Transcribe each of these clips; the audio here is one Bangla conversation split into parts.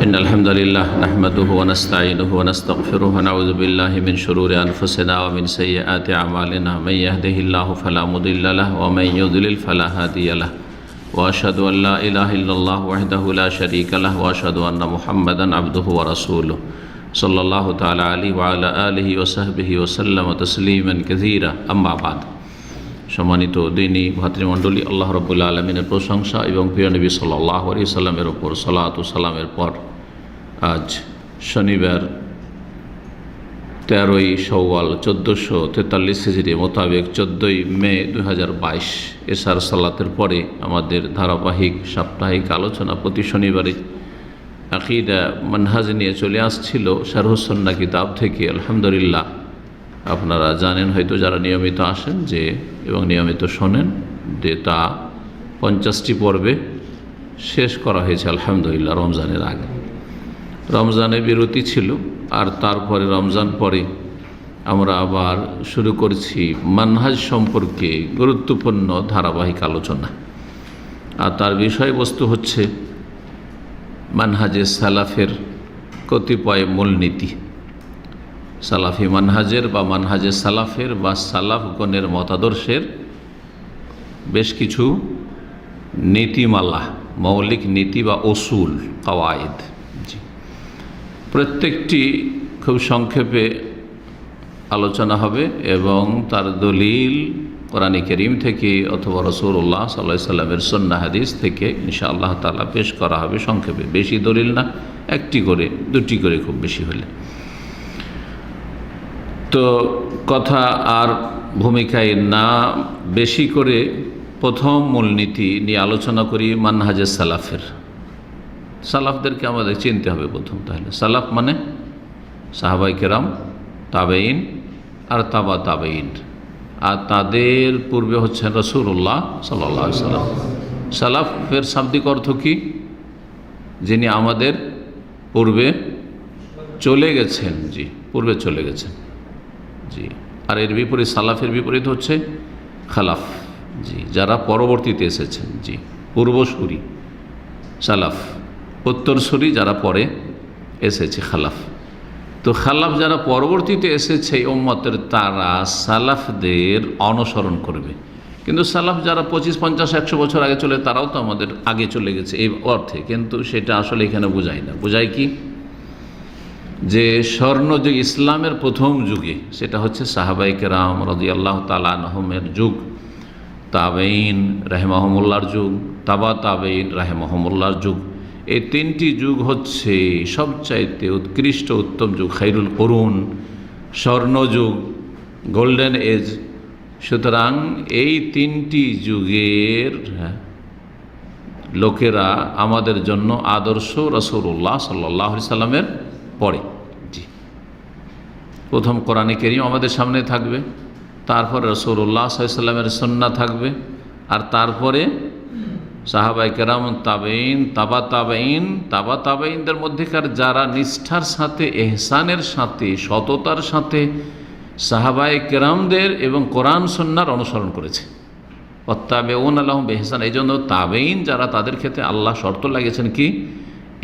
إن الحمد لله نحمده ونستعينه ونستغفره ونعوذ بالله من شرور أنفسنا ومن سيئات أعمالنا من يهده الله فلا مضل له ومن يضلل فلا هادي له وأشهد أن لا إله إلا الله وحده لا شريك له وأشهد أن محمدا عبده ورسوله صلى الله تعالى عليه وعلى آله وصحبه وسلم تسليما كثيرا أما بعد। সম্মানিত দিনী ভাতৃমণ্ডলী, আল্লাহ রাব্বুল আলামিনের প্রশংসা এবং প্রিয় নবী সাল্লাল্লাহু আলাইহি সাল্লামের উপর সালাত ও সালামের পর আজ শনিবার 13ই শাওয়াল 1443 হিজরি মোতাবেক 14ই মে 2022 এশার সালাতের পরে আমাদের ধারাবাহিক সাপ্তাহিক আলোচনা প্রতি শনিবারে আকীদা মানহাজ নিয়ে চলে আসছিল শারহুস সুন্নাহ কিতাব থেকে। আলহামদুলিল্লাহ, আপনারা জানেন হয়তো যারা নিয়মিত আসেন যে এবং নিয়মিত শোনেন যে তা 50টি পর্বে শেষ করা হয়েছে আলহামদুলিল্লাহ রমজানের আগে। রমজানে বিরতি ছিল আর তারপরে রমজান পরে আমরা আবার শুরু করছি মানহাজ সম্পর্কে গুরুত্বপূর্ণ ধারাবাহিক আলোচনা। আর তার বিষয়বস্তু হচ্ছে মানহাজে সালাফের কতিপয় মূলনীতি। সালাফি মানহাজের বা মানহাজে সালাফের বা সালাফগণের মতাদর্শের বেশ কিছু নীতিমালা, মৌলিক নীতি বা উসুল কাওয়ায়েদ। প্রত্যেকটি খুব সংক্ষেপে আলোচনা হবে এবং তার দলিল কোরআন কারীম থেকে অথবা রাসূলুল্লাহ সাল্লাল্লাহু আলাইহি সাল্লামের সুন্নাহ হাদিস থেকে ইনশাআল্লাহ তাআলা পেশ করা হবে সংক্ষেপে। বেশি দলিল না, একটি করে দুটি করে খুব বেশি হলে। তো কথা আর ভূমিকায় না বেশি করে প্রথম মূলনীতি নিয়ে আলোচনা করি মানহাজে সালাফের। সালাফদেরকে আমাদের চিনতে হবে প্রথম। তাহলে সালাফ মানে সাহাবায়ে কেরাম, তাবেঈন আর তাবা তাবেঈন, আর তাদের পূর্বে হচ্ছেন রাসূলুল্লাহ সাল্লাল্লাহু আলাইহি সাল্লাম। সালাফের শাব্দিক অর্থ কি? যিনি আমাদের পূর্বে চলে গেছেন। জি, পূর্বে চলে গেছেন। জি, আর এর বিপরীত সালাফের বিপরীত হচ্ছে খালাফ। জি, যারা পরবর্তীতে এসেছেন। জি, পূর্বসূরি সালাফ, উত্তরসূরি যারা পরে এসেছে খালাফ। তো খালাফ যারা পরবর্তীতে এসেছে এই উম্মতের, তারা সালাফদের অনুসরণ করবে। কিন্তু সালাফ যারা 25, 50, 100 বছর আগে চলে, তারাও তো আমাদের আগে চলে গেছে এই অর্থে, কিন্তু সেটা আসলে এখানে বোঝায় না। বোঝায় কি? যে স্বর্ণযুগ ইসলামের প্রথম যুগে, সেটা হচ্ছে সাহাবায়ে কেরাম রাদিয়াল্লাহু তাআলা আনহুমের যুগ, তাবেঈন রাহিমাহুমুল্লাহর যুগ, তাবা তাবেঈন রাহিমাহুমুল্লাহর যুগ। এই তিনটি যুগ হচ্ছে সবচাইতে উৎকৃষ্ট উত্তম যুগ, খায়রুল কুরুন, স্বর্ণযুগ, গোল্ডেন এজ। সুতরাং এই তিনটি যুগের লোকেরা আমাদের জন্য আদর্শ রাসূলুল্লাহ সাল্লাল্লাহু আলাইহি সাল্লামের পরে। জি, প্রথম কোরআন কারীম আমাদের সামনে থাকবে, তারপরে রাসূলুল্লাহ সাল্লাল্লাহু আলাইহি সাল্লামের সুন্নাহ থাকবে, আর তারপরে সাহাবায়ে কেরাম, তাবেঈন, তাবা তাবেঈন। তাবা তাবেঈনদের মধ্যেকার যারা নিষ্ঠার সাথে, ইহসানের সাথে, সততার সাথে সাহাবায়ে কেরামদের এবং কোরআন সুন্নাহর অনুসরণ করেছে। ওয়াত্তাবিউনা লাহুম বিইহসান। এই জন্য তাবেঈন যারা, তাদের ক্ষেত্রে আল্লাহ শর্ত লাগিয়েছেন কি?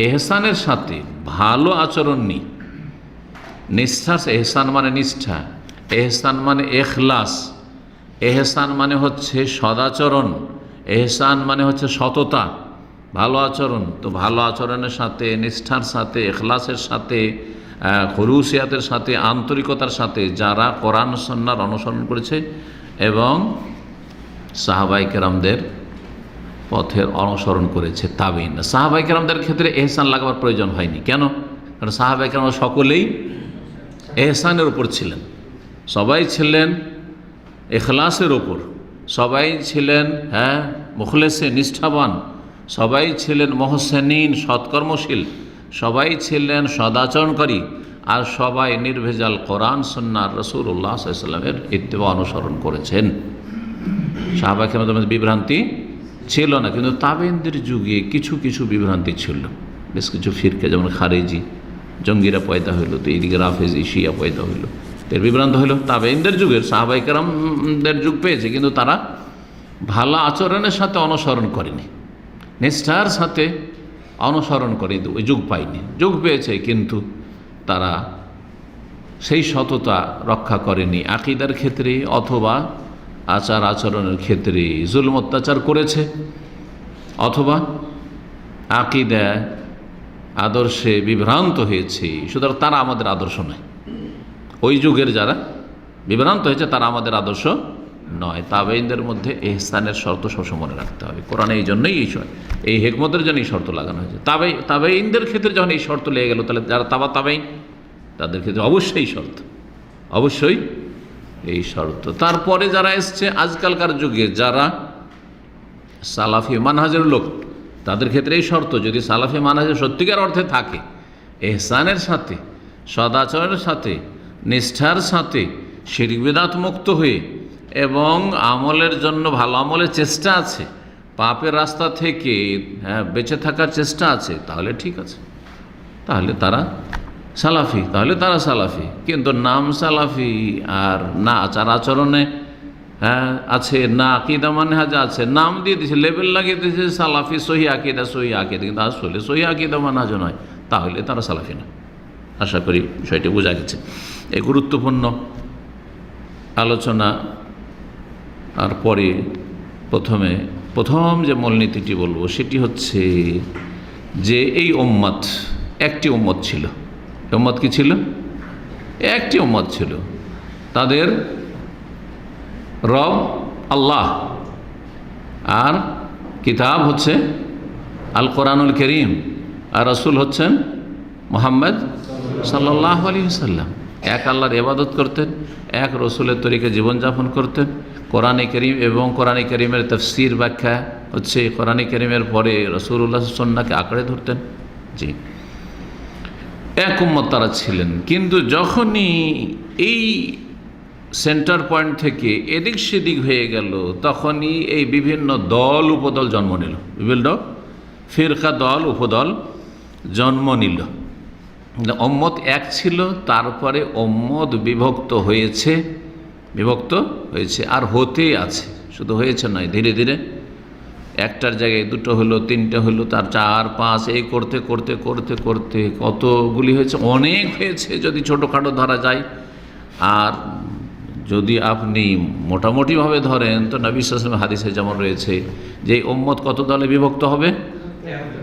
এহসানের সাথে, ভালো আচরণ নিয়ে। নিষ্ঠার, এহসান মানে নিষ্ঠা, এহসান মানে এখলাস, এহসান মানে হচ্ছে সদাচরণ, এহসান মানে হচ্ছে সততা, ভালো আচরণ। তো ভালো আচরণের সাথে, নিষ্ঠার সাথে, এখলাসের সাথে, খুলুসিয়াতের সাথে, আন্তরিকতার সাথে যারা কোরআন সুন্নাহর অনুসরণ করেছে এবং সাহাবায়ে কেরামদের পথের অনুসরণ করেছে তাবেঈন। সাহাবায়ে কেরামদের ক্ষেত্রে এহসান লাগাবার প্রয়োজন হয়নি। কেন? কারণ সাহাবায়ে কেরাম সকলেই এহসানের উপর ছিলেন, সবাই ছিলেন এখলাসের ওপর, সবাই ছিলেন মুখলেসে, নিষ্ঠাবান, সবাই ছিলেন মুহসিনিন, সৎকর্মশীল, সবাই ছিলেন সদাচরণকারী, আর সবাই নির্ভেজাল কোরআন সুন্নাহ রাসূলুল্লাহ সাল্লাল্লাহু আলাইহি ওয়াসাল্লামের ইত্তেবা অনুসরণ করেছেন। সাহাবায়ে কেরামদের মধ্যে বিভ্রান্তি ছিল না। কিন্তু তাবেঈনদের যুগে কিছু কিছু বিভ্রান্তি ছিল, বেশ কিছু ফিরকা, যেমন খারেজি জঙ্গিরা পয়দা হইল, তো এইদিকে রাফেজি শিয়া পয়দা হইল, এর বিভ্রান্ত হইল। তাবেঈনদের যুগের সাহাবায়ে কেরামদের যুগ পেয়েছে, কিন্তু তারা ভালো আচরণের সাথে অনুসরণ করেনি, নিষ্ঠার সাথে অনুসরণ করে ওই যুগ পায়নি, যুগ পেয়েছে কিন্তু তারা সেই সততা রক্ষা করেনি আকীদার ক্ষেত্রে অথবা আচার আচরণের ক্ষেত্রে জুলম অত্যাচার করেছে, অথবা আকীদা আদর্শে বিভ্রান্ত হয়েছে। সুতরাং তারা আমাদের আদর্শ নয়। ওই যুগের যারা বিভ্রান্ত হয়েছে তারা আমাদের আদর্শ নয়। তাবেঈনদের মধ্যে ইহসানের শর্ত সবসময় মনে রাখতে হবে। কোরআনে এই জন্যই এই হিকমতের জন্য এই শর্ত লাগানো হয়েছে। তাবেঈনদের ক্ষেত্রে যখন এই শর্ত লেগে গেল, তাহলে যারা তাবেঈন তাদের ক্ষেত্রে অবশ্যই শর্ত, অবশ্যই এই শর্ত। তারপরে যারা এসছে আজকালকার যুগে, যারা সালাফি মানহাজের লোক, তাদের ক্ষেত্রে এই শর্ত, যদি সালাফি মানহাজের সত্যিকার অর্থে থাকে, ইহসানের সাথে, সদাচরণের সাথে, নিষ্ঠার সাথে, শিরক বিদআত মুক্ত হয়ে এবং আমলের জন্য ভালো আমলের চেষ্টা আছে, পাপের রাস্তা থেকে বেঁচে থাকার চেষ্টা আছে, তাহলে ঠিক আছে, তাহলে তারা সালাফি, কিন্তু নাম সালাফি আর না আচার আচরণে আছে, না আকীদা মানহাজ আছে, নাম দিয়ে দিয়েছে, লেবেল লাগিয়ে দিয়েছে সালাফি, সহি আকীদা, কিন্তু আসলে সহি আকীদা মানহাজ নয়, তাহলে তারা সালাফি না। আশা করি বিষয়টি বোঝা গেছে। এই গুরুত্বপূর্ণ আলোচনা আর পরে প্রথম যে মূলনীতিটি বলবো সেটি হচ্ছে যে এই উম্মত একটি উম্মত ছিল। উম্মত কি ছিল? একটি উম্মত ছিল। তাদের রব আল্লাহ, আর কিতাব হচ্ছে আল কোরআনুল কারীম, আর রাসূল হচ্ছেন মুহাম্মদ সাল্লাল্লাহু আলাইহি ওয়াসাল্লাম। এক আল্লাহর ইবাদত করতেন, এক রসুলের তরিকে জীবনযাপন করতেন। কোরআনে কারীম এবং কোরআনে কারীমের তাফসীর ব্যাখ্যা হচ্ছে কোরআনে কারীমের পরে রাসূলুল্লাহ সুন্নাহকে আঁকড়ে ধরতেন। জি, এক উম্মত তারা ছিলেন। কিন্তু যখনই এই সেন্টার পয়েন্ট থেকে এদিক সেদিক হয়ে গেল, তখনই এই বিভিন্ন দল উপদল জন্ম নিল, বিভিন্ন ফিরকা দল উপদল জন্ম নিল। উম্মত এক ছিল, তারপরে উম্মত বিভক্ত হয়েছে আর হতেই আছে, শুধু হয়েছে নয়, ধীরে ধীরে একটার জায়গায় দুটো হলো, তিনটে হলো, তার চার পাঁচ, এই করতে করতে করতে করতে কতগুলি হয়েছে, অনেক হয়েছে যদি ছোটোখাটো ধরা যায়। আর যদি আপনি মোটামুটিভাবে ধরেন তো নবী সাল্লাল্লাহু আলাইহি ওয়াসাল্লাম হাদিসে যেমন রয়েছে যে উম্মত কত দলে বিভক্ত হবে?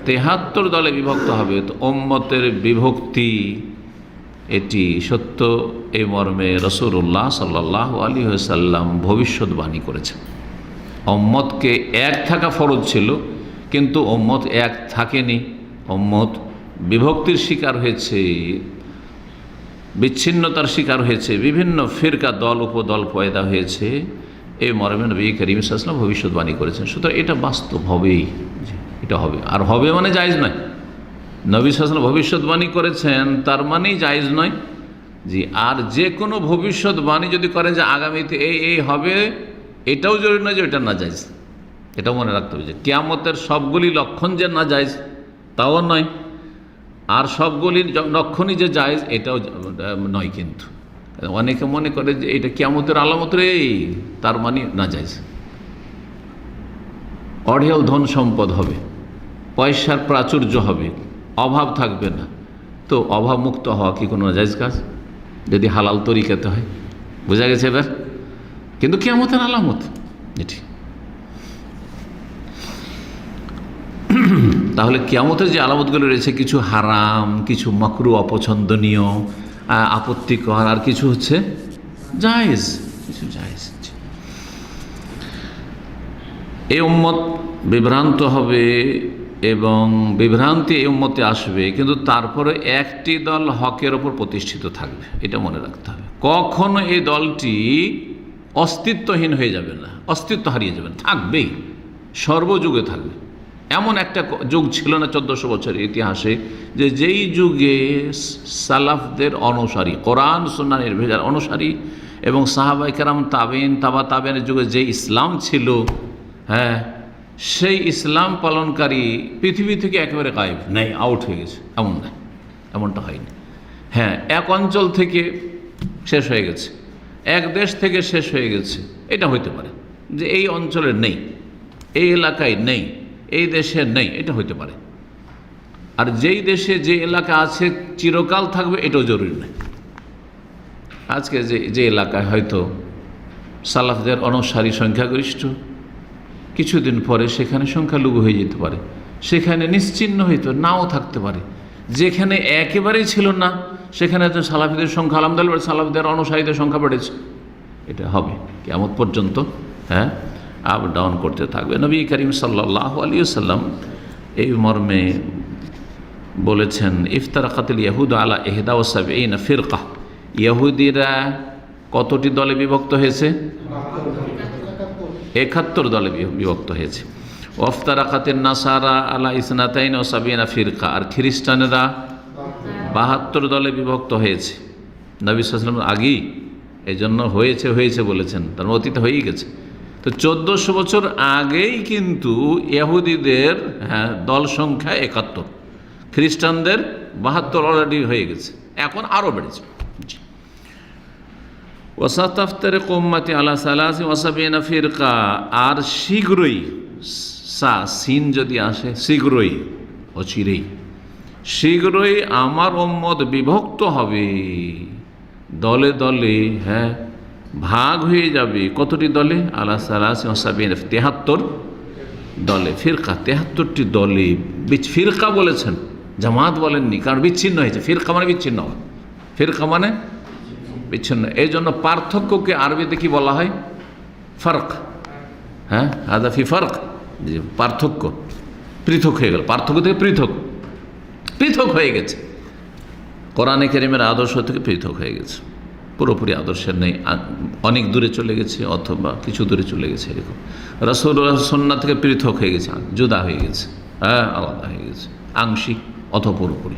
৭৩ দলে বিভক্ত হবে। তো উম্মতের বিভক্তি এটি সত্য, এই মর্মে রাসূলুল্লাহ সাল্লাল্লাহু আলাইহি ওয়াসাল্লাম ভবিষ্যৎবাণী করেছেন। উম্মতকে এক থাকা ফরজ ছিল, কিন্তু উম্মত এক থাকেনি, উম্মত বিভক্তির শিকার হয়েছে, বিচ্ছিন্নতার শিকার হয়েছে, বিভিন্ন ফিরকা দল উপদল পয়দা হয়েছে। এই মর্মে নবী করিম সাল্লাল্লাহু আলাইহি ওয়াসাল্লাম ভবিষ্যৎবাণী করেছেন। সুতরাং এটা বাস্তব হবেই, এটা হবে। আর হবে মানে জায়েজ নয়। নবী সাল্লাল্লাহু আলাইহি ওয়াসাল্লাম ভবিষ্যৎবাণী করেছেন, তার মানেই জায়েজ নয়। জি, আর যে কোনো ভবিষ্যৎবাণী যদি করেন যে আগামীতে এই হবে, এটাও জরুরি নয় যে এটা না জায়েজ। এটাও মনে রাখতে হবে যে কিয়ামতের সবগুলি লক্ষণ যে না জায়েজ তাও নয়, আর সবগুলি লক্ষণই যে জায়েজ এটাও নয়। কিন্তু অনেকে মনে করে যে এটা কিয়ামতের আলামত রে, তার মানে না জায়েজ। অঢেল ধন সম্পদ হবে, পয়সার প্রাচুর্য হবে, অভাব থাকবে না। তো অভাব মুক্ত হওয়া কি কোনো জায়েজ কাজ? যদি হালাল তরিকাতে হয়, বোঝা গেছে এবার? কিন্তু কিয়ামতের আলামত এটি। তাহলে কিয়ামতের যে আলামতগুলো রয়েছে, কিছু হারাম, কিছু মাকরু অপছন্দনীয়, আপত্তিকর, আর কিছু হচ্ছে জায়েজ, কিছু জায়েজ। এই উম্মত বিভ্রান্ত হবে এবং বিভ্রান্তি এই উম্মতে আসবে, কিন্তু তারপরে একটি দল হকের ওপর প্রতিষ্ঠিত থাকবে, এটা মনে রাখতে হবে। কখনো এই দলটি অস্তিত্বহীন হয়ে যাবে না, অস্তিত্ব হারিয়ে যাবে না, থাকবেই, সর্বযুগে থাকবে। এমন একটা যুগ ছিল না 1400 বছরের ইতিহাসে যে যেই যুগে সালাফদের অনুসারী, কোরআন সুন্নাহ নির্ভেজাল অনুসারী এবং সাহাবায়ে কেরাম, তাবেঈন, তাবেঈনের যুগে যে ইসলাম ছিল, সেই ইসলাম পালনকারী পৃথিবী থেকে একেবারে গায়েব, নেই, আউট হয়ে গেছে, এমন নাই, এমনটা হয়নি। এক অঞ্চল থেকে শেষ হয়ে গেছে, এক দেশ থেকে শেষ হয়ে গেছে, এটা হইতে পারে যে এই অঞ্চলে নেই, এই এলাকায় নেই, এই দেশে নেই, এটা হইতে পারে। আর যেই দেশে যে এলাকা আছে চিরকাল থাকবে এটাও জরুরি নয়। আজকে যে এলাকায় হয়তো সালাফদের অনুসারী সংখ্যাগরিষ্ঠ, কিছুদিন পরে সেখানে সংখ্যালঘু হয়ে যেতে পারে, সেখানে নিশ্চিহ্ন হইতো নাও থাকতে পারে। যেখানে একেবারেই ছিল না সেখানে তো সালাফিদের সংখ্যা আলহামদুলিল্লাহ সালাফদের অনুসারীদের সংখ্যা বেড়েছে। এটা হবে কিয়ামত পর্যন্ত, হ্যাঁ, আপ ডাউন করতে থাকবে। নবী করিম সাল্লাল্লাহু আলাইহি ওয়াসাল্লাম এই মর্মে বলেছেন, ইফতারাকাতিল ইয়াহুদ আলা 71 ফিরকা। ইহুদিরা কতটি দলে বিভক্ত হয়েছে? 71 দলে বিভক্ত হয়েছে। ওয়াফতারাকাতিন নাসারা আলা 72 ফিরকা। আর খ্রিস্টানেরা 72 দলে বিভক্ত হয়েছে। নবী সাল্লাল্লাহু আলাইহি ওয়াসাল্লাম আগেই এই জন্য হয়েছে বলেছেন, তার অতীত হয়েই গেছে। তো 1400 বছর আগেই কিন্তু ইহুদিদের দল সংখ্যা 71, খ্রিস্টানদের 72 অলরেডি হয়ে গেছে, এখন আরও বেড়েছে। ওয়াসাতাফতারিকু উম্মতি আলা 73 ফিরকা। আর শীঘ্রই, সিন যদি আসে, শীঘ্রই, অচিরেই, শীঘ্রই আমার উম্মত বিভক্ত হবে দলে দলে, হ্যাঁ, ভাগ হয়ে যাবে। কতটি দলে? আলা 73 দলে। ফিরকা 73টি দলে। ফিরকা বলেছেন, জামাত বলেননি, কারণ বিচ্ছিন্ন হয়েছে। ফিরকা মানে বিচ্ছিন্ন, ফিরকা মানে বিচ্ছিন্ন। এই জন্য পার্থক্যকে আরবিতে কি বলা হয়? ফারক। হ্যাঁ, হাদা ফি ফারক, যে পার্থক্য, পৃথক হয়ে গেল, পার্থক্য থেকে পৃথক হয়ে গেছে। কোরআনে কারীমের আদর্শ থেকে পৃথক হয়ে গেছে, পুরোপুরি আদর্শের নেই, অনেক দূরে চলে গেছে অথবা কিছু দূরে চলে গেছে। এরকম রাসূলুল্লাহ সুন্নাহ থেকে পৃথক হয়ে গেছে, জুদা হয়ে গেছে, হ্যাঁ, আলাদা হয়ে গেছে, আংশিক অথবা পুরোপুরি।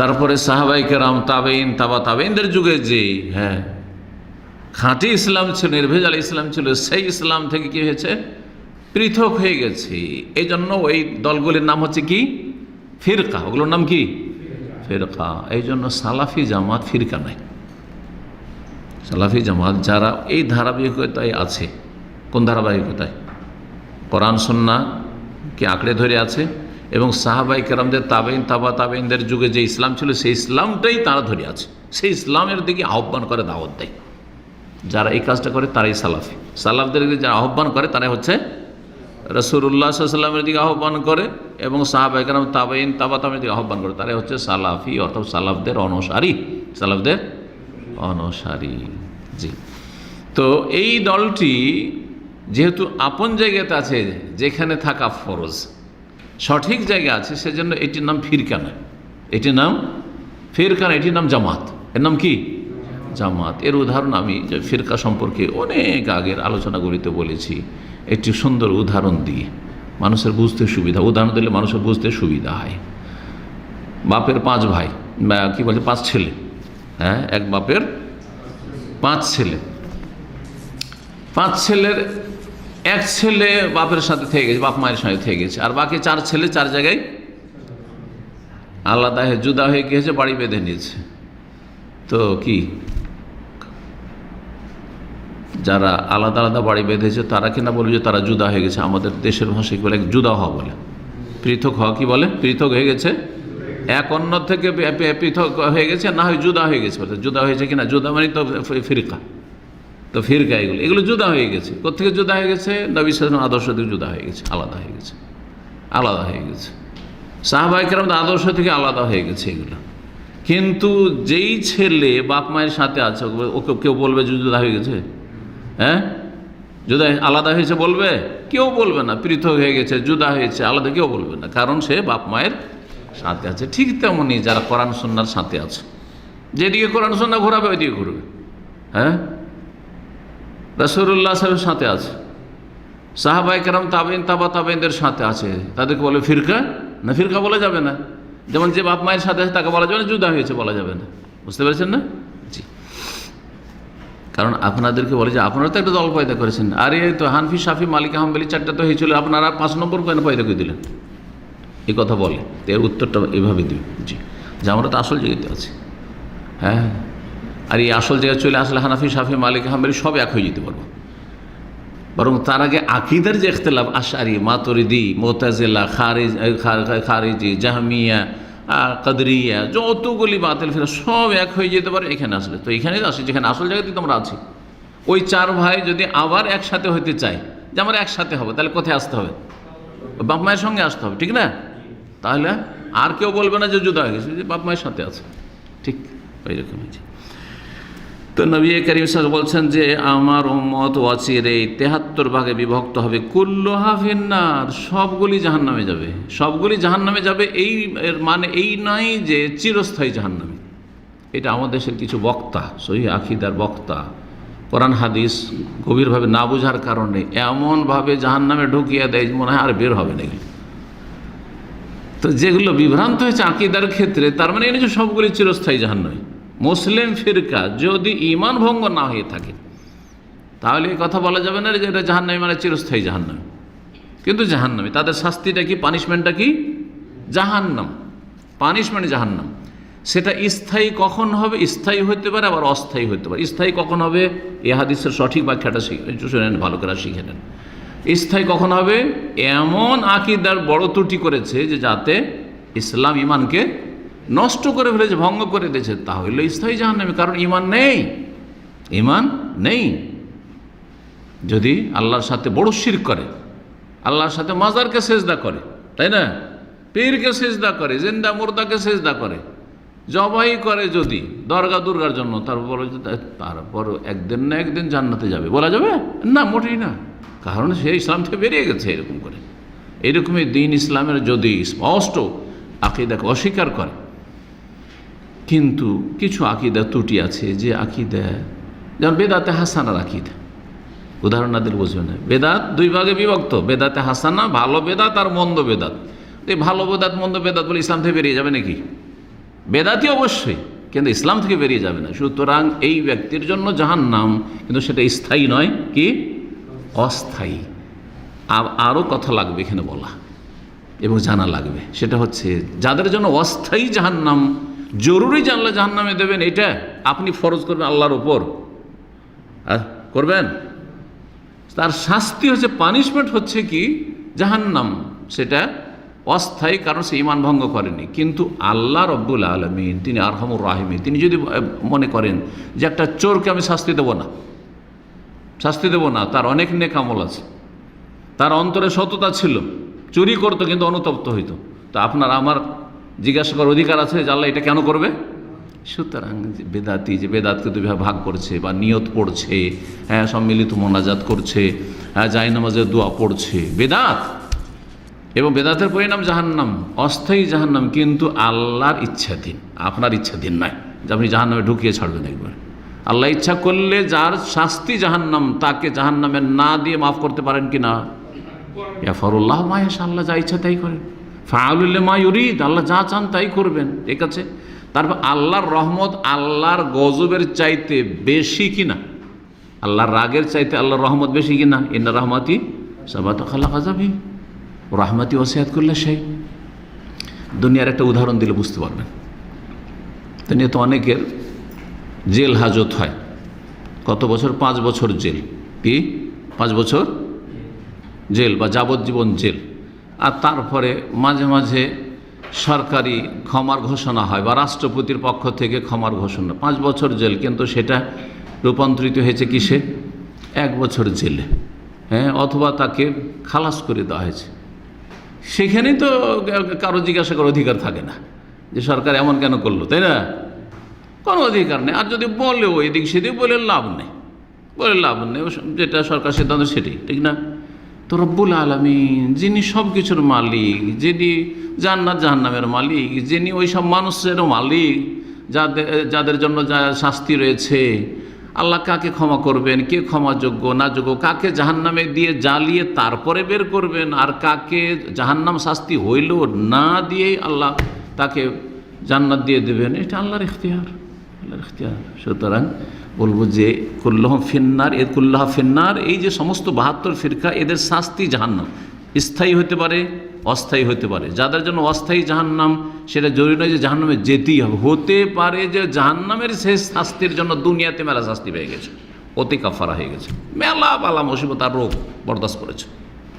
তারপরে সাহাবায়ে কেরাম, তাবেঈন, তাবেঈনদের যুগে যে, হ্যাঁ, খাঁটি ইসলাম ছিল, নির্ভেজাল ইসলাম ছিল, সেই ইসলাম থেকে কি হয়েছে? পৃথক হয়ে গেছে। এই জন্য ওই দলগুলির নাম হচ্ছে কি? ফিরকা। ওগুলোর নাম কি? ফিরকা। এই জন্য সালাফি জামাত ফিরকা নাই। সালাফি জামাত যারা এই ধারাবাহিকতায় আছে, কোন ধারাবাহিকতায়? কোরআন সুন্নাহকে আঁকড়ে ধরে আছে এবং সাহাবায়ে কেরামদের, তাবেঈন, তাবেঈনদের যুগে যে ইসলাম ছিল সেই ইসলামটাই তারা ধরে আছে, সেই ইসলামের দিকে আহ্বান করে, দাওয়াত দেয়। যারা এই কাজটা করে তারাই সালাফি। সালাফদের দিকে যারা আহ্বান করে তারাই হচ্ছে রাসূলুল্লাহ সাল্লাল্লাহু আলাইহি ওয়াসাল্লামের দিকে আহ্বান করে এবং সাহাবায়ে কেরাম, তাবেঈন, তাবেঈনদের দিকে আহ্বান করে, তারাই হচ্ছে সালাফি, অর্থাৎ সালাফদের অনুসারী, সালাফদের অনুসারী। জি। তো এই দলটি যেহেতু আপন জায়গাতে আছে, যেখানে থাকা ফরজ, সঠিক জায়গা আছে, সেজন্য এটির নাম ফিরকা নয়, এটির নাম ফিরকা নয়, এটির নাম জামাত। এর নাম কি? জামাত। এর উদাহরণ আমি ফিরকা সম্পর্কে অনেক আগের আলোচনাগুলিতে বলেছি। একটি সুন্দর উদাহরণ দিয়ে মানুষের বুঝতে সুবিধা, উদাহরণ দিলে মানুষের বুঝতে সুবিধা হয়। বাপের 5 ভাই, কি বলছে, 5 ছেলে, হ্যাঁ, এক বাপের 5 ছেলে। 5 ছেলের এক ছেলে বাপের সাথে থেকে গেছে, বাপ মায়ের সাথে থেকে গেছে, আর বাকি 4 ছেলে 4 জায়গায় আলাদা হয়ে জুদা হয়ে গিয়েছে, বাড়ি বেঁধে নিয়েছে। তো কি, যারা আলাদা আলাদা বাড়ি বেঁধেছে তারা কিনা বলে যে তারা জুদা হয়ে গেছে? আমাদের দেশের ভাষায় বলে জুদা হওয়া বলে, পৃথক হওয়া কি বলে? পৃথক হয়ে গেছে, এক অন্য থেকে পৃথক হয়ে গেছে, না হয় জুদা হয়ে গেছে। জুদা হয়েছে কিনা? জুদা মানে তো ফিরকা, তো ফিরকা এগুলো জুদা হয়ে গেছে। কোথেকে জুদা হয়ে গেছে? নবী সাল্লাল্লাহু আলাইহি ওয়াসাল্লাম আদর্শ থেকে জুদা হয়ে গেছে, আলাদা হয়ে গেছে, আলাদা হয়ে গেছে। সাহাবায়ে কেরামদের আদর্শ থেকে আলাদা হয়ে গেছে এগুলো। কিন্তু যেই ছেলে বাপ মায়ের সাথে আছে, ওকে কেউ বলবে জুদা হয়ে গেছে? হ্যাঁ, জুদা আলাদা হয়েছে বলবে? কেউ বলবে না। পৃথক হয়ে গেছে, জুদা হয়েছে, আলাদা কেউ বলবে না, কারণ সে বাপ মায়ের সাথে আছে। ঠিক তেমনি যারা কোরআন সুন্নাহর সাথে আছে, যেদিকে কোরআন সুন্নাহ ঘোরাবে ওইদিকে ঘুরবে। হ্যাঁ, রাসূলুল্লাহ সাল্লাল্লাহু আলাইহি ওয়াসাল্লামের সাথে আছে, সাহাবায়ে কেরাম, তাবেঈন, তাবেঈনদের সাথে আছে, তাদেরকে বলে ফিরকা? না, ফিরকা বলা যাবে না। যেমন যে বাপ মায়ের সাথে আছে তাকে বলা যাবে না, জুদা হয়েছে বলা যাবে না। বুঝতে পেরেছেন না? জি। কারণ আপনাদেরকে বলে যে আপনারা তো একটা দল পয়দা করেছেন, আরে তো হানফি, শাফি, মালিকি, হাম্বলি 4টা তো হয়েছিল, আপনারা 5 নম্বর কেন পয়দা করে দিলেন? এই কথা বলে। এর উত্তরটা এভাবে দিই, জি, যে আমরা তো আসল জায়গাতে আছি। হ্যাঁ, আর এই আসল জায়গায় চলে আসলে হানাফি, শাফি, মালিকি, হাম্বলি সব এক হয়ে যেতে পারবো। বরং তার আগে আকীদার যে ইখতিলাফ, আশআরী, মাতুরিদি, মুতাজিলা, খারিজি, জাহমিয়া, কাদরিয়া, যতগুলি বাতিল ফিরা সব এক হয়ে যেতে পারে এখানে আসলে। তো এখানে আসে যেখানে আসল জায়গাতেই তোমরা আছি। ওই চার ভাই যদি আবার একসাথে হতে চায় যে আমরা একসাথে হবে, তাহলে কোথায় আসতে হবে? বাপ মায়ের সঙ্গে আসতে হবে, ঠিক না? তাহলে আর কেউ বলবে না যে জুদা হয়ে গেছে, যে বাপ মায়ের সাথে আছে, ঠিক ওই রকম হয়েছে। তো নবী করিম সাল্লাল্লাহু আলাইহি ওয়াসাল্লাম বলছেন যে আমার উম্মত অচিরে 73 ভাগে বিভক্ত হবে, কুল্লুহা ফিন্নার, সবগুলি জাহান্নামে যাবে, সবগুলি জাহান্নামে যাবে। এই এর মানে এই নয় যে চিরস্থায়ী জাহান্নামে। এটা আমাদের দেশের কিছু বক্তা, সহিহ আকীদার বক্তা, কোরআন হাদিস গভীরভাবে না বোঝার কারণে এমনভাবে জাহান্নামে ঢুকিয়ে দেয় মনে হয় আর বের হবে নাকি। তো যেগুলো বিভ্রান্ত হয়েছে আকীদার ক্ষেত্রে, তার মানে এই যে সবগুলি চিরস্থায়ী জাহান্নামে। মুসলিম ফিরকা যদি ঈমান ভঙ্গ না হয়ে থাকে তাহলে এই কথা বলা যাবে না যে এটা জাহান্নামী মানে চিরস্থায়ী জাহান্নামী। কিন্তু জাহান্নামী, তাদের শাস্তিটা কি, পানিশমেন্টটা কি? জাহান্নাম, পানিশমেন্ট জাহান্নাম। সেটা স্থায়ী কখন হবে? স্থায়ী হতে পারে, আবার অস্থায়ী হতে পারে। স্থায়ী কখন হবে? এই হাদিসের সঠিক ব্যাখ্যাটা শুনেন, ভালো করে শিখে নেন। স্থায়ী কখন হবে? এমন আকীদার বড় ত্রুটি করেছে যে যাতে ইসলাম ইমানকে নষ্ট করে ফেলেছে, ভঙ্গ করে দিয়েছে, তাহলে স্থায়ী জাহান্নামে। কারণ ইমান নেই, ইমান নেই। যদি আল্লাহর সাথে বড় শিরক করে, আল্লাহর সাথে মাজারকে সেজদা করে, তাই না, পীরকে সেজদা করে, জিন্দা মুর্দাকে সেজদা করে, জবাই করে যদি দরগা দুর্গার জন্য, তারপর একদিন না একদিন জান্নাতে যাবে বলা যাবে না? মোটেই না। কারণ সে ইসলাম থেকে বেরিয়ে গেছে। এরকম করে এইরকমই দিন ইসলামের যদি স্পষ্ট আকীদাকে অস্বীকার করে, কিন্তু কিছু আকীদা ত্রুটি আছে, যে আকীদা যেমন বেদাতে হাসানার আকীদা, উদাহরণ না দিলে বুঝবে না। বেদাত দুই ভাগে বিভক্ত, বেদাতে হাসানা, ভালো বেদাত আর মন্দ বেদাত। এই ভালো বেদাত মন্দ বেদাত বলে ইসলাম থেকে বেরিয়ে যাবে নাকি? বেদাতই অবশ্যই, কিন্তু ইসলাম থেকে বেরিয়ে যাবে না। সুতরাং এই ব্যক্তির জন্য জাহান্নাম, কিন্তু সেটা স্থায়ী নয়, কি অস্থায়ী। আরও কথা লাগবে এখানে বলা এবং জানা লাগবে, সেটা হচ্ছে যাদের জন্য অস্থায়ী জাহান্নাম, জরুরি জানলে জাহান্নামে দেবেন, এটা আপনি ফরজ করবেন আল্লাহর ওপর, করবেন। তার শাস্তি হচ্ছে, পানিশমেন্ট হচ্ছে কি জাহান্নাম, সেটা অস্থায়ী, কারণ সে ঈমান ভঙ্গ করেনি। কিন্তু আল্লাহ রব্বুল আলামিন, তিনি আরহামুর রাহিমিন, তিনি যদি মনে করেন যে একটা চোরকে আমি শাস্তি দেব না, শাস্তি দেব না, তার অনেক নেক আমল আছে, তার অন্তরে সততা ছিল, চুরি করতো কিন্তু অনুতপ্ত হইতো, তো আপনার আমার জিজ্ঞাসা করার অধিকার আছে যে আল্লাহ এটা কেন করবে? সুতরাং বেদাতি যে বেদাতকে দুইভাবে ভাগ করছে, বা নিয়ত পড়ছে, হ্যাঁ, সম্মিলিত মোনাজাত করছে, হ্যাঁ, জায়নামাজের দোয়া পড়ছে, বেদাত, এবং বেদাতের পরিণাম জাহান্নাম, অস্থায়ী জাহান্নাম, কিন্তু আল্লাহর ইচ্ছাধীন, আপনার ইচ্ছাধীন নয় যে আপনি জাহান্নামে ঢুকিয়ে ছাড়বেন একবার। আল্লাহ ইচ্ছা করলে যার শাস্তি জাহান্নাম, তাকে জাহান্নামে না দিয়ে মাফ করতে পারেন কি না? ইয়াফারুল্লাহ মা ইয়াশা, আল্লাহ যা ইচ্ছা তাই করেন। ফাআলুল লিমা ইউরিদ, আল্লাহ যা চান তাই করবেন, ঠিক আছে। তারপর আল্লাহর রহমত আল্লাহর গজবের চাইতে বেশি কিনা, আল্লাহর রাগের চাইতে আল্লাহর রহমত বেশি কিনা? ইন্না রাহমাতি সাবাতা খালা গাযাবি রাহমাতি ওয়াসিআত কুল্লা শাই। দুনিয়ার একটা উদাহরণ দিলে বুঝতে পারবেন। দুনিয়া তো অনেকের জেল হাজত হয়, কত বছর? 5 বছর জেল, কি 5 বছর জেল বা যাবজ্জীবন জেল। আর তারপরে মাঝে মাঝে সরকারি ক্ষমার ঘোষণা হয়, বা রাষ্ট্রপতির পক্ষ থেকে ক্ষমার ঘোষণা, 5 বছর জেল, কিন্তু সেটা রূপান্তরিত হয়েছে কিসে? 1 বছর জেলে, হ্যাঁ, অথবা তাকে খালাস করে দেওয়া হয়েছে। সেখানেই তো কারো জিজ্ঞাসা করার অধিকার থাকে না যে সরকার এমন কেন করলো, তাই না? কোনো অধিকার নেই। আর যদি বলেও এদিক সেদিক, বলে লাভ নেই, বলে লাভ নেই, যেটা সরকার সিদ্ধান্ত সেটাই, ঠিক না? তো রব্বুল আলামিন, যিনি সব কিছুর মালিক, যিনি জান্নাত জাহান্নামের মালিক, যিনি ওই সব মানুষের মালিক যাদের জন্য যা শাস্তি রয়েছে, আল্লাহ কাকে ক্ষমা করবেন, কে ক্ষমাযোগ্য না যোগ্য, কাকে জাহান্নামে দিয়ে জ্বালিয়ে তারপরে বের করবেন, আর কাকে জাহান্নাম শাস্তি হইল না দিয়েই আল্লাহ তাকে জান্নাত দিয়ে দেবেন, এটা আল্লাহর ইখতিয়ার, আল্লাহর ইখতিয়ার। সুতরাং বলবো যে কুল্লুহুম ফিন্নার, এ কুল্লাহা ফিন্নার, এই যে সমস্ত 72 ফিরকা, এদের শাস্তি জাহান্নাম, স্থায়ী হতে পারে, অস্থায়ী হতে পারে। যাদের জন্য অস্থায়ী জাহান্নাম, সেটা জরুরি নয় যে জাহান্নামে যেতেই হবে, হতে পারে যে জাহান্নামের শেষ শাস্তির জন্য দুনিয়াতে মেলা শাস্তি পেয়ে গেছে, ওতে কাফারা হয়ে গেছে, মেলা বালা মুসিবত আর রোগ বরদাস্ত করেছে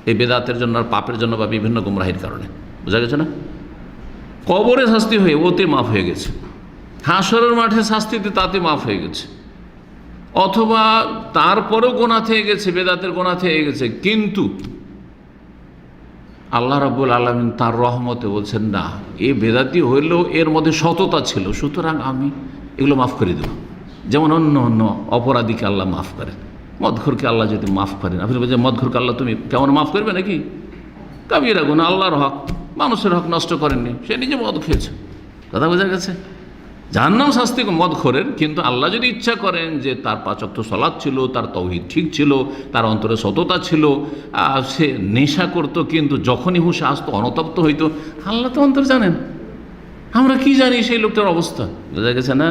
এই বেদাতের জন্য আর পাপের জন্য বা বিভিন্ন গুমরাহির কারণে। বোঝা গেছে না? কবরে শাস্তি হয়ে ওতে মাফ হয়ে গেছে, হাসরের মাঠে শাস্তিতে তাতে মাফ হয়ে গেছে, অথবা তারপরেও গোনা থেকে গেছে, বেদাতের গোনা থেকে গেছে, কিন্তু আল্লাহ রাব্বুল আলামিন তার রহমতে বলছেন না, এ বেদাতি হইলেও এর মধ্যে সততা ছিল, সুতরাং আমি এগুলো মাফ করে দেব। যেমন অন্য অন্য অপরাধীকে আল্লাহ মাফ করেন, মদখোরকে আল্লাহ যদি মাফ করেন, আপনি বলছেন মদখোরকে আল্লাহ তুমি কেমন মাফ করবে নাকি? কাবিরা গুনাহ, আল্লাহর হক, মানুষের হক নষ্ট করেননি, সে নিজে মদ খেয়েছে। কথা বোঝা গেছে? জাহান্নাম শাস্তি মদখোরের, কিন্তু আল্লাহ যদি ইচ্ছা করেন যে তার 5 ওয়াক্ত সালাত ছিল, তার তাওহীদ ঠিক ছিল, তার অন্তরে সততা ছিল, সে নেশা করতো কিন্তু যখনই হুঁশে আসতো অনতপ্ত হইতো, আল্লাহ তো অন্তর জানেন, আমরা কি জানি সেই লোকটার অবস্থা। বোঝা গেছে না?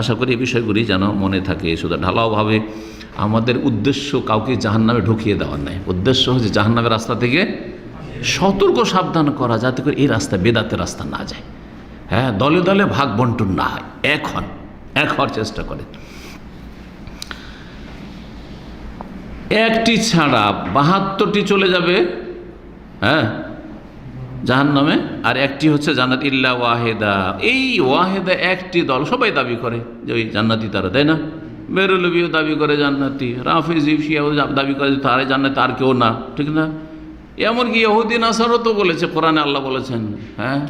আশা করি এই বিষয়গুলি যেন মনে থাকে। শুধু ঢালাওভাবে আমাদের উদ্দেশ্য কাউকে জাহান্নামে ঢুকিয়ে দেওয়ার নাই, উদ্দেশ্য হচ্ছে জাহান্নামের রাস্তা থেকে সতর্ক সাবধান করা, যাতে করে এই রাস্তা বেদাতের রাস্তা না যায়। হ্যাঁ, দলে দলে ভাগ বন্টন না হয়, এক হওয়ার চেষ্টা করে। একটি ছাড়া 72টি চলে যাবে হ্যাঁ জাহান্নামে, আর একটি হচ্ছে জান্নাত। ইল্লা ওয়াহেদা, এই ওয়াহেদা একটি দল, সবাই দাবি করে যে ওই জান্নাতি তারা, তাই না? বেরলবিও দাবি করে জান্নাতি, রাফিজি শিয়াও দাবি করে তারাই জান্নাতি, আর কেউ না, ঠিক না? এমনকি ইহুদি নাসারও তো বলেছে, কোরআনে আল্লাহ বলেছেন, হ্যাঁ,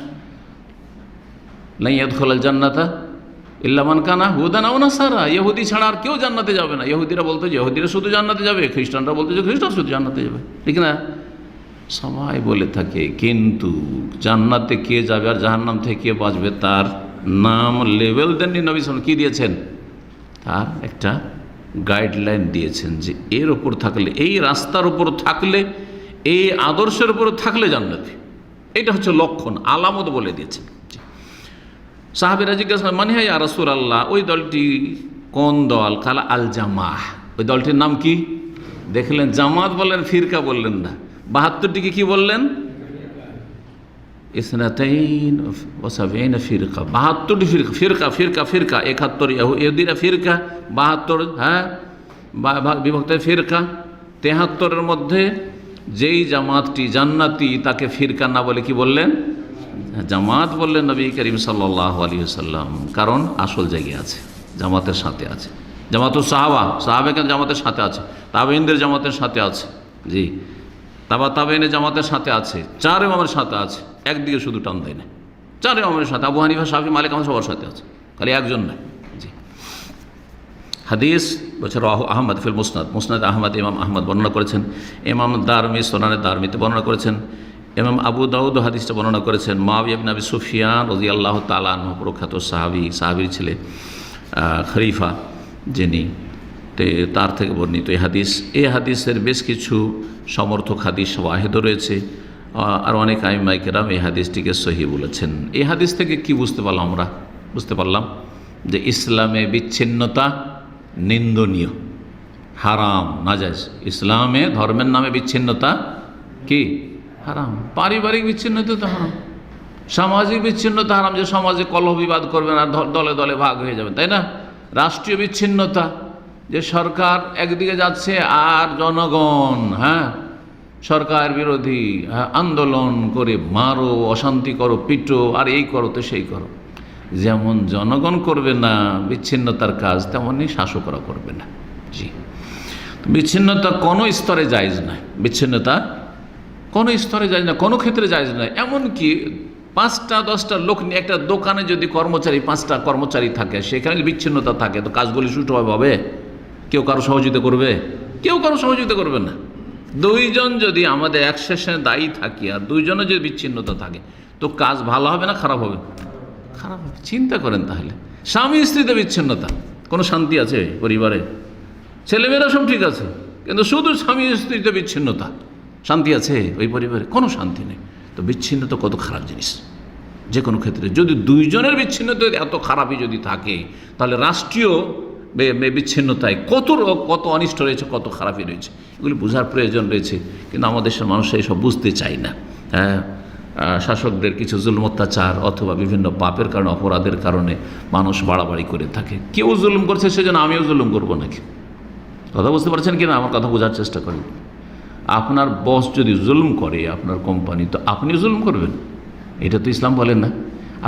লা ইয়াদখুলুল জান্নাতা ইল্লা মান কানা হুদান আও নাসারা, ইহুদি ছাড়া আর কেউ জান্নাতে যাবে না। ইহুদিরা বলতো যে ইহুদিরা শুধু জান্নাতে যাবে, খ্রিস্টানরা বলতো যে খ্রিস্টান শুধু জান্নাতে যাবে, ঠিক না? সবাই বলে থাকে, কিন্তু জান্নাতে কে যাবে আর জাহান্নাম থেকে কে বাঁচবে তার নাম লেভেল দেননি নবী সাল্লাল্লাহু আলাইহি ওয়াসাল্লাম। কি দিয়েছেন? তার একটা গাইডলাইন দিয়েছেন যে এর ওপর থাকলে, এই রাস্তার উপর থাকলে, এই আদর্শের উপর থাকলে জান্নাতি। এটা হচ্ছে লক্ষণ, আলামত বলে দিয়েছেন। সাহাবীরা জিজ্ঞাসা করেন, মানে হ্যাঁ ইয়া রাসূলুল্লাহ, ওই দলটি কোন দল? কালা আল জামাহ। ওই দলটির নাম কি? দেখলেন, জামাত বললেন, ফিরকা বললেন না। 72টিকে কি বললেন? ইসনাতাইন ওয়া সাবঈনা ফিরকা, 72টি ফিরকা। ফিরকা ফিরকা 71, ইহুদিরা ফিরকা 72, হ্যাঁ বিভক্ত ফিরকা 73-এর মধ্যে যেই জামাতটি জান্নাতি তাকে ফিরকা না বলে কি বললেন? জামাত বললেন নবী করিম সাল্লাল্লাহু আলাইহি ওয়াসাল্লাম, কারণ আসল জায়গায় আছে, জামাতের সাথে আছে। জামাতুস সাহাবাকে জামাতের সাথে আছে, তাবেঈনদের জামাতের সাথে আছে, জি, তাবেঈনের জামাতের সাথে আছে, 4 ইমামের সাথে আছে, একদিকে শুধু টান দেয় না, 4 ইমামের সাথে, আবু হানিফা, শাফি, মালিক, আহমদ সবার সাথে আছে, খালি একজন নয়। জি, হাদিস বলছে রাহু আহমদ ফিল মুসনাদ আহমদ, ইমাম আহমদ বর্ণনা করেছেন, ইমাম দারমি সুনানে দারমিতে বর্ণনা করেছেন, ইমাম আবু দাউদ হাদিসটা বর্ণনা করেছেন। মুআবিয়া ইবনে আবি সুফিয়ান রাদিয়াল্লাহু তাআলা আনহু, প্রখ্যাত সাহাবীর ছেলে, খলিফা যিনি, তার থেকে বর্ণিত এই হাদিসের বেশ কিছু সমর্থক হাদিস ওয়াহিদও রয়েছে, আর অনেক আইম্মায়ে কেরাম এই হাদিসটিকে সহিহ বলেছেন। এই হাদিস থেকে কি বুঝতে পারলাম আমরা? বুঝতে পারলাম যে ইসলামে বিচ্ছিন্নতা নিন্দনীয়, হারাম, নাজায়েজ। ইসলামে ধর্মের নামে বিচ্ছিন্নতা কি? হারাম। পারিবারিক বিচ্ছিন্নতা তো হারাম, সামাজিক বিচ্ছিন্নতা হারাম, যে সমাজে কলহ বিবাদ করবেন আর দলে দলে ভাগ হয়ে যাবেন, তাই না? রাষ্ট্রীয় বিচ্ছিন্নতা, যে সরকার একদিকে যাচ্ছে আর জনগণ সরকার বিরোধী আন্দোলন করে মারো, অশান্তি করো, পিটো, আর এই করো তো সেই করো। যেমন জনগণ করবে না বিচ্ছিন্নতার কাজ, তেমনই শাসকরা করবে না। জি, বিচ্ছিন্নতা কোনো স্তরে জায়েজ নয়, বিচ্ছিন্নতা কোনো স্তরে জায়েজ না, কোনো ক্ষেত্রে জায়েজ নয়। এমনকি 5টা-10টা লোক নিয়ে একটা দোকানে যদি 5টা কর্মচারী থাকে, সেখানে বিচ্ছিন্নতা থাকে, তো কাজগুলি সুষ্ঠুভাবে হবে? কেউ কারো সহযোগিতা করবে? কেউ কারো সহযোগিতা করবে না। 2 জন যদি আমাদের এক সেশনে দায়ী থাকি আর 2 জনের যদি বিচ্ছিন্নতা থাকে, তো কাজ ভালো হবে না খারাপ হবে? খারাপ হবে। চিন্তা করেন তাহলে, স্বামী স্ত্রীতে বিচ্ছিন্নতা, কোনো শান্তি আছে পরিবারে? ছেলেমেয়েরা সব ঠিক আছে, কিন্তু শুধু স্বামী স্ত্রীতে বিচ্ছিন্নতা, শান্তি আছে ওই পরিবারে? কোনো শান্তি নেই। তো বিচ্ছিন্নতা কত খারাপ জিনিস। যে কোনো ক্ষেত্রে যদি 2 জনের বিচ্ছিন্নতা এত খারাপই যদি থাকে, তাহলে রাষ্ট্রীয় বিচ্ছিন্নতায় কত অনিষ্ট রয়েছে, কত খারাপই রয়েছে, এগুলি বোঝার প্রয়োজন রয়েছে। কিন্তু আমাদের দেশের মানুষ এইসব বুঝতে চায় না। শাসকদের কিছু জুলুম অত্যাচার অথবা বিভিন্ন পাপের কারণে, অপরাধের কারণে মানুষ বাড়াবাড়ি করে থাকে। কেউ জুলুম করছে সেজন্য আমিও জুলুম করবো নাকি? কথা বুঝতে পারছেন কি না? আমার কথা বোঝার চেষ্টা করেন। আপনার বস যদি জুলুম করে আপনার কোম্পানি, তো আপনিও জুলুম করবেন? এটা তো ইসলাম বলেন না।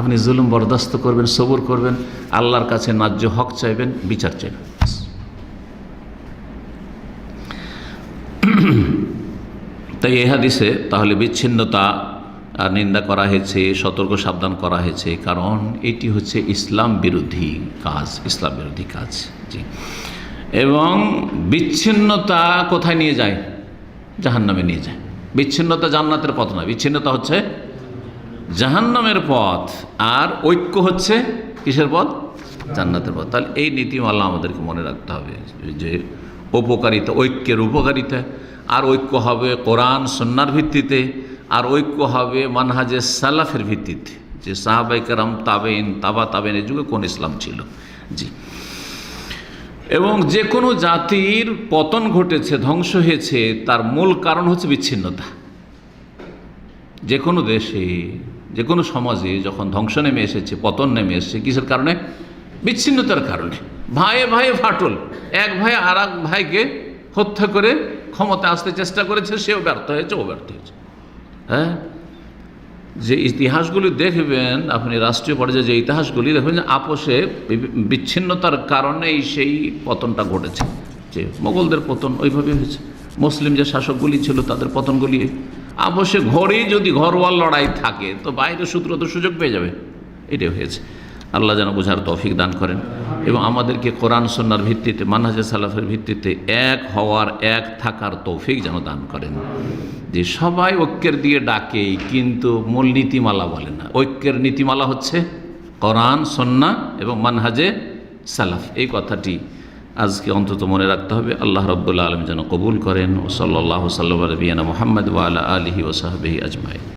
আপনি জুলুম বরদাস্ত করবেন, সবর করবেন, আল্লাহর কাছে ন্যায্য হক চাইবেন, বিচার চাইবেন। তাই এই হাদিসে তাহলে বিচ্ছিন্নতা নিন্দা করা হয়েছে, সতর্ক সাবধান করা হয়েছে, কারণ এটি হচ্ছে ইসলাম বিরোধী কাজ, ইসলাম বিরোধী কাজ। জি। এবং বিচ্ছিন্নতা কোথায় নিয়ে যায়? জাহান্নামে নিয়ে যায়। বিচ্ছিন্নতা জান্নাতের পথ নয়, বিচ্ছিন্নতা হচ্ছে জাহান্নামের পথ, আর ঐক্য হচ্ছে কিসের পথ? জান্নাতের পথ। তাহলে এই নীতিমালা আমাদেরকে মনে রাখতে হবে যে উপকারিতা, ঐক্যের উপকারিতা, আর ঐক্য হবে কোরআন সুন্নাহর ভিত্তিতে, আর ঐক্য হবে মানহাজে সালাফের ভিত্তিতে, যে সাহাবায়ে কেরাম, তাবেইন, তাবেইনের যুগে কোন ইসলাম ছিল। জি। এবং যে কোনো জাতির পতন ঘটেছে, ধ্বংস হয়েছে, তার মূল কারণ হচ্ছে বিচ্ছিন্নতা। যে কোনো দেশে, যে কোনো সমাজে যখন ধ্বংস নেমে এসেছে, পতন নেমে এসেছে, কিসের কারণে? বিচ্ছিন্নতার কারণে। ভাইয়ে ভাইয়ে ফাটল, এক ভাই আর এক ভাইকে হত্যা করে ক্ষমতা আসতে চেষ্টা করেছে, সেও ব্যর্থ হয়েছে, ও ব্যর্থ হয়েছে। হ্যাঁ, যে ইতিহাসগুলি দেখবেন আপনি, রাষ্ট্রীয় পর্যায়ে যে ইতিহাসগুলি দেখবেন, যে আপোষে বিচ্ছিন্নতার কারণেই সেই পতনটা ঘটেছে। যে মোগলদের পতন ওইভাবে হয়েছে, মুসলিম যে শাসকগুলি ছিল তাদের পতনগুলি আপোষে, ঘরেই যদি ঘরওয়াল লড়াই থাকে তো বাইরের সূত্র তো সুযোগ পেয়ে যাবে। এটাই হয়েছে। আল্লাহ যেন বোঝার তৌফিক দান করেন এবং আমাদেরকে কোরআন সুন্নাহর ভিত্তিতে, মানহাজে সালাফের ভিত্তিতে এক হওয়ার, এক থাকার তৌফিক যেন দান করেন। যে সবাই ঐক্যের দিয়ে ডাকে, কিন্তু মূল নীতিমালা বলে না। ঐক্যের নীতিমালা হচ্ছে কোরআন সুন্নাহ এবং মানহাজে সালাফ। এই কথাটি আজকে অন্তত মনে রাখতে হবে। আল্লাহ রাব্বুল আলামিন যেন কবুল করেন। ও সাল্লাল্লাহু সাল্লাম আলা নবিয়িনা মুহাম্মদ ওয়া আলা আলিহি ওয়া সাহবিহি আজমাইন।